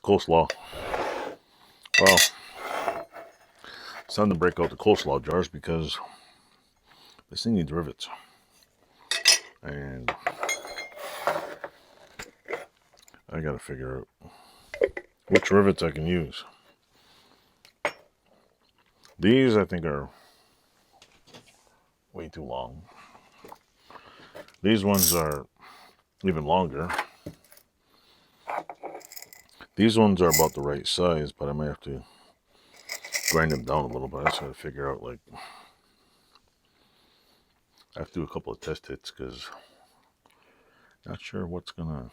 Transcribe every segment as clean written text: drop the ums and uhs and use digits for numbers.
coleslaw. Well, it's time to break out the coleslaw jars because this thing needs rivets. And I gotta figure out which rivets I can use. These I think are way too long. These ones are even longer. These ones are about the right size, but I might have to grind them down a little bit. I just gotta figure out, like, I have to do a couple of test hits because not sure what's gonna.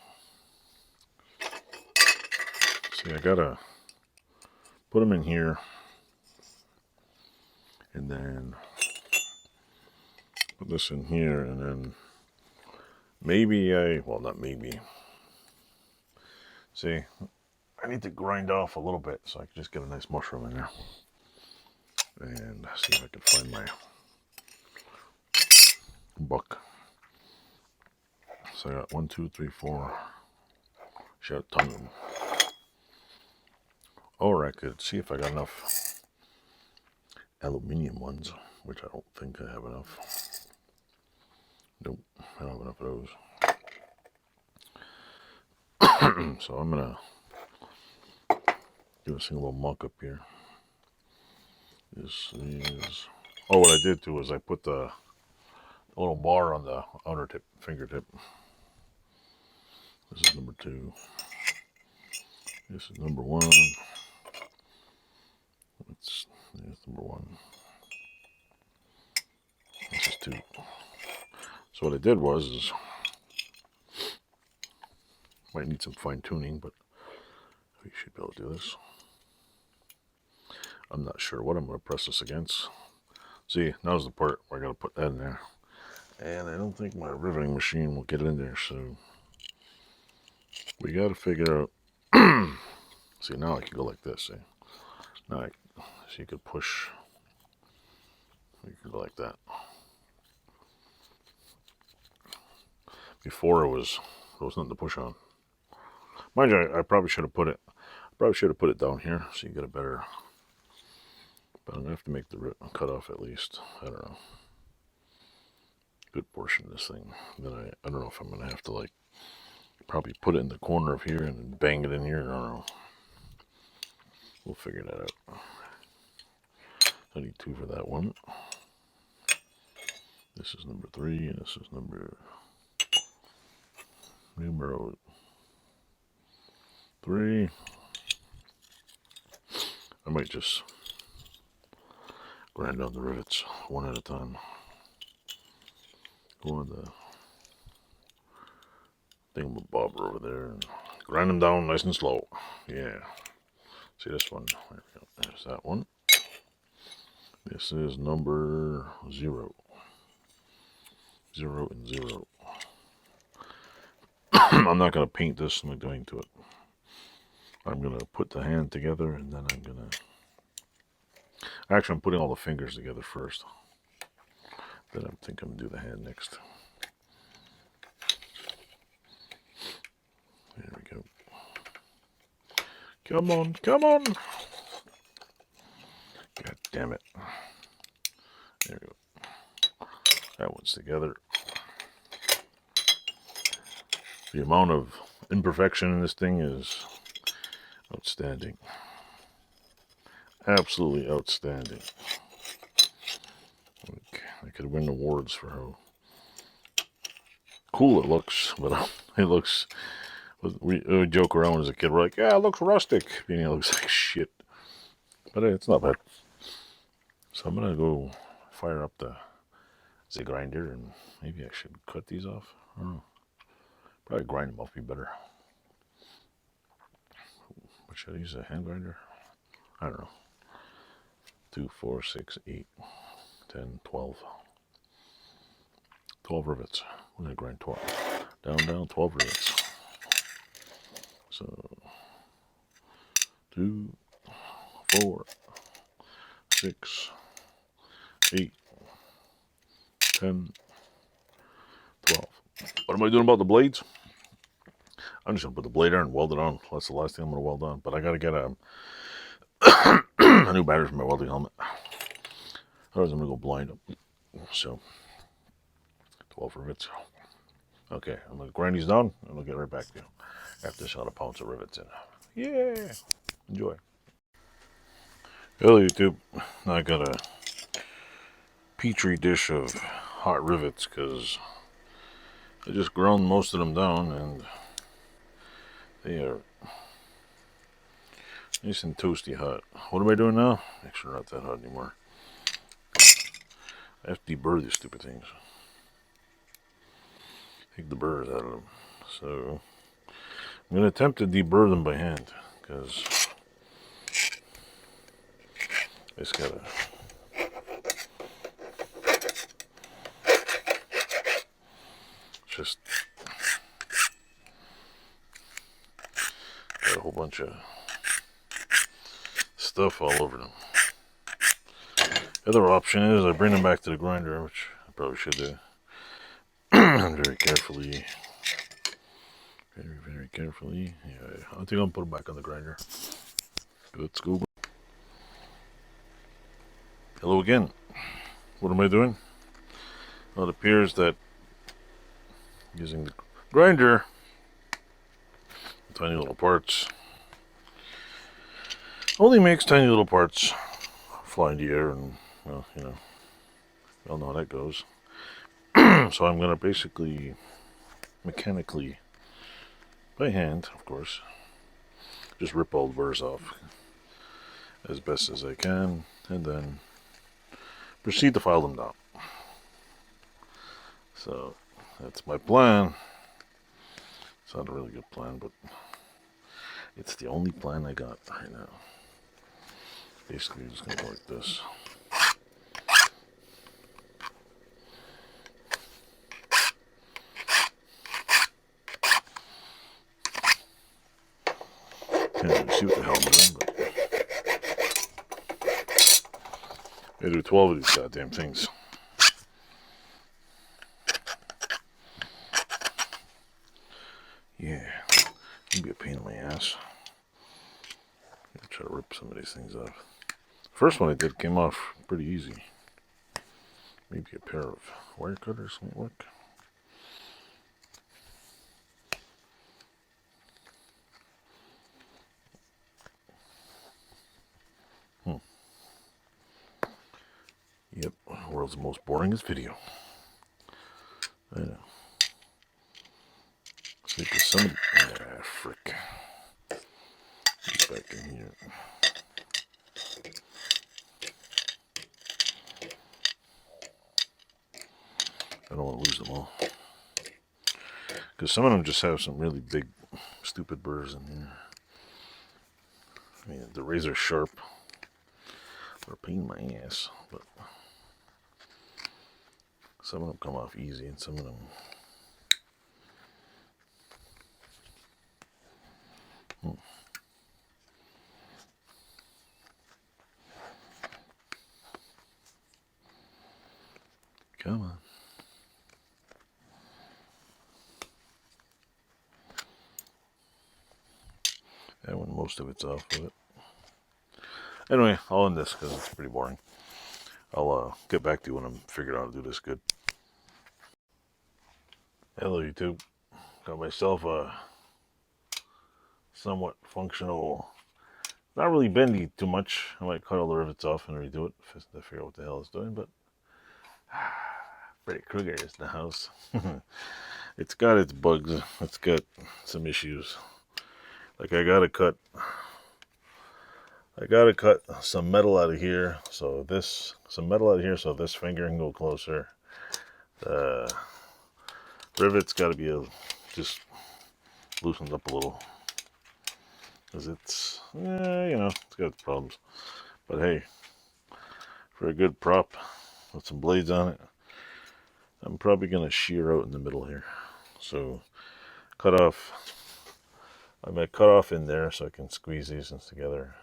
See, I gotta put them in here and then put this in here, and then maybe well, not maybe. See, I need to grind off a little bit so I can just get a nice mushroom in there. And see if I can find my buck. So I got 1, 2, 3, 4. Shot a ton of them. Or I could see if I got enough aluminium ones, which I don't think I have enough. Nope, I don't have enough of those. So I'm gonna do a single little mock up here. This is, oh, what I did too was I put the little bar on the outer tip, fingertip. This is number 2. This is number 1. That's number 1. This is 2. So what I did was might need some fine tuning, but we should be able to do this. I'm not sure what I'm going to press this against. See, now's the part where I got to put that in there. And I don't think my riveting machine will get in there, so we got to figure out. See, now I can go like this. See, now so you could push. You could go like that. Before there was nothing to push on. Mind you, I probably should have put it. Down here so you get a better. But I'm gonna have to make the cut off at least. I don't know. Good portion of this thing. Then I don't know if I'm gonna have to, like, probably put it in the corner of here and then bang it in here. I don't know. We'll figure that out. I need 2 for that one. This is number 3, and this is numero 3. I might just grind down the rivets one at a time. Go on the thingamabobber over there and grind them down nice and slow. Yeah. See this one? There we go. There's that one. This is number 0. 0 and 0. I'm not going to paint this. I'm going to it. I'm going to put the hand together, and then I'm going to... Actually, I'm putting all the fingers together first. Then I think I'm going to do the hand next. There we go. Come on, come on! God damn it. There we go. That one's together. The amount of imperfection in this thing is outstanding. Absolutely outstanding. I could win awards for how cool it looks, but it looks... We joke around as a kid. We're like, yeah, it looks rustic. Meaning it looks like shit. But it's not bad. So I'm going to go fire up the grinder, and maybe I should cut these off. I don't know. Probably grind them off be better. What should I use? A hand grinder? I don't know. 2, 4, 6, 8, 10, 12. 12 rivets. We're going to grind 12. Down, 12 rivets. So 2, 4, 6, 8, 10, 12. What am I doing about the blades? I'm just gonna put the blade there and weld it on. That's the last thing I'm gonna weld on. But I gotta get a new battery for my welding helmet. Otherwise, I'm gonna go blind. So 12 rivets. Okay, I'm gonna grind these down and I'll get right back to you after this 100 pounds of rivets in. Yeah, enjoy. Hello YouTube. Now I got a petri dish of hot rivets because I just ground most of them down and they are nice and toasty hot. What am I doing now? Make sure they're not that hot anymore. I have to deburr these stupid things. Take the burrs out of them. So I'm going to attempt to deburr them by hand because I just gotta got a whole bunch of stuff all over them. The other option is I bring them back to the grinder, which I probably should do. Very carefully. Very carefully. Yeah, I think I'll put them back on the grinder. Let's go. Hello again. What am I doing? Well, it appears that using the grinder, tiny little parts, only makes tiny little parts fly in the air, and well, you know, we all know how that goes. So I'm going to basically mechanically, by hand, of course, just rip all the burrs off as best as I can, and then proceed to file them down. So that's my plan. It's not a really good plan, but it's the only plan I got right now. Basically, just gonna go like this. Can't really see what the hell I'm doing, but I do 12 of these goddamn things. Yeah, it'd be a pain in my ass. I'm gonna try to rip some of these things off. First one I did came off pretty easy. Maybe a pair of wire cutters might work. Yep, world's most boringest video. I know. See, because some frick. Get back in here. I don't want to lose them all. Because some of them just have some really big, stupid burrs in here. I mean, the razor sharp. They're a pain in my ass, but some of them come off easy, and some of them. Come on. That one, most of it's off of it. Anyway, I'll end this because it's pretty boring. I'll get back to you when I'm figured out how to do this good. Hello YouTube. Got myself a somewhat functional, not really bendy too much. I might cut all the rivets off and redo it to figure out what the hell it's doing, but Freddy Kruger is in the house. It's got its bugs. It's got some issues. Like I gotta cut some metal out of here, so this finger can go closer. The rivet's got to be just loosened up a little, because it's you know, it's got its problems. But hey, for a good prop with some blades on it, I'm probably gonna shear out in the middle here. So I might cut off in there so I can squeeze these together,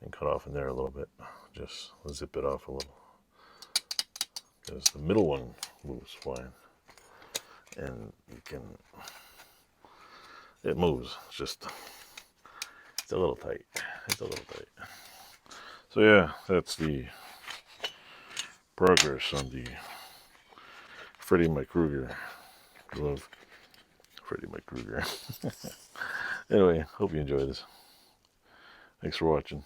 and cut off in there a little bit. Just zip it off a little, because the middle one moves fine, and you can it moves. It's a little tight. It's a little tight. So yeah, that's the progress on the Freddy Kruger glove. Freddy Kruger. Anyway, hope you enjoy this. Thanks for watching.